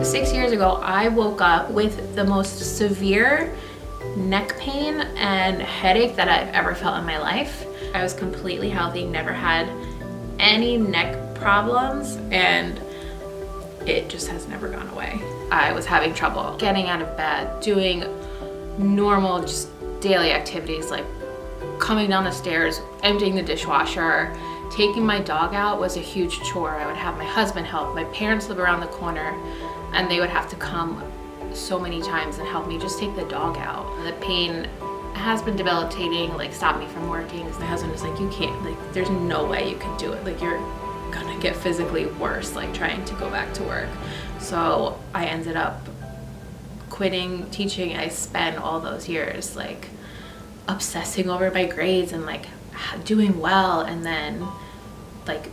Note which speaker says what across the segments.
Speaker 1: 6 years ago, I woke up with the most severe neck pain and headache that I've ever felt in my life. I was completely healthy, never had any neck problems, and it just has never gone away. I was having trouble getting out of bed, doing normal, just daily activities like coming down the stairs, emptying the dishwasher. Taking my dog out was a huge chore. I would have my husband help. My parents live around the corner and they would have to come so many times and help me just take the dog out. The pain has been debilitating, like stopped me from working. My husband was like, you can't, like there's no way you can do it. Like you're gonna get physically worse, like trying to go back to work. So I ended up quitting teaching. I spent all those years like obsessing over my grades and like doing well, and then like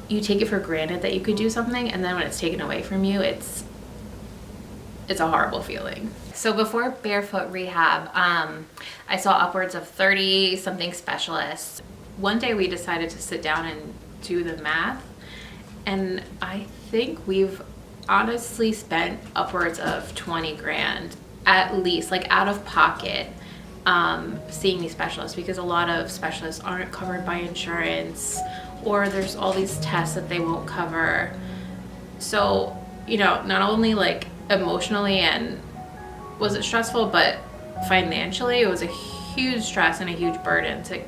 Speaker 1: you take it for granted that you could do something, and then when it's taken away from you, it's a horrible feeling. So before Barefoot Rehab, I saw upwards of 30 something specialists. One day we decided to sit down and do the math, and I think we've honestly spent upwards of 20 grand at least, like out of pocket, seeing these specialists, because a lot of specialists aren't covered by insurance, or there's all these tests that they won't cover. So, you know, not only like emotionally and was it stressful, but financially it was a huge stress and a huge burden to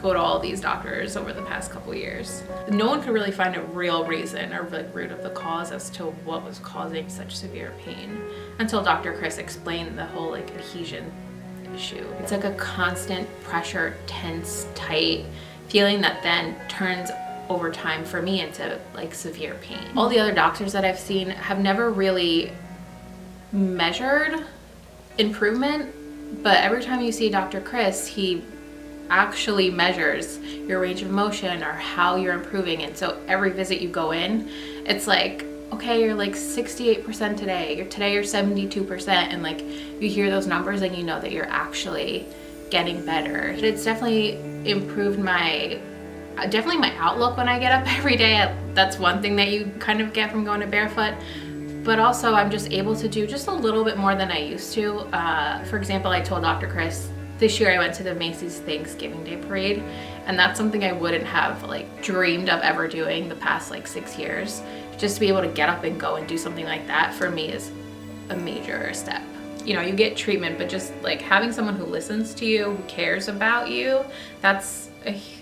Speaker 1: go to all these doctors over the past couple years. No one could really find a real reason or like root of the cause as to what was causing such severe pain until Dr. Chris explained the whole like adhesion issue. It's like a constant pressure, tense, tight feeling that then turns over time for me into like severe pain. All the other doctors that I've seen have never really measured improvement, but every time you see Dr. Chris, he actually measures your range of motion or how you're improving. And so every visit you go in, it's like, okay, you're like 68% today, today you're 72%, and like you hear those numbers and you know that you're actually getting better. It's definitely improved my outlook when I get up every day. That's one thing that you kind of get from going to Barefoot. But also I'm just able to do just a little bit more than I used to. For example, I told Dr. Chris this year I went to the Macy's Thanksgiving Day Parade, and that's something I wouldn't have like dreamed of ever doing the past like 6 years. Just to be able to get up and go and do something like that for me is a major step. You know, you get treatment, but just like having someone who listens to you, who cares about you,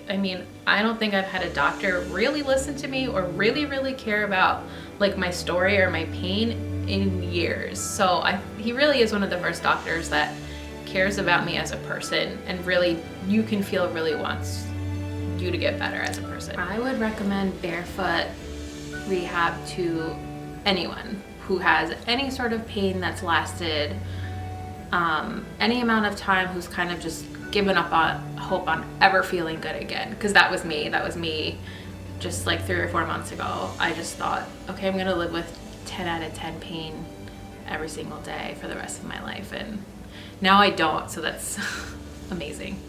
Speaker 1: I mean, I don't think I've had a doctor really listen to me or really care about like my story or my pain in years. So he really is one of the first doctors that cares about me as a person, and really you can feel really wants you to get better as a person. I would recommend Barefoot Rehab to anyone who has any sort of pain that's lasted any amount of time, who's kind of just given up on hope on ever feeling good again, because that was me just like 3 or 4 months ago. I just thought, okay, I'm gonna live with 10 out of 10 pain every single day for the rest of my life, and now I don't, so that's amazing.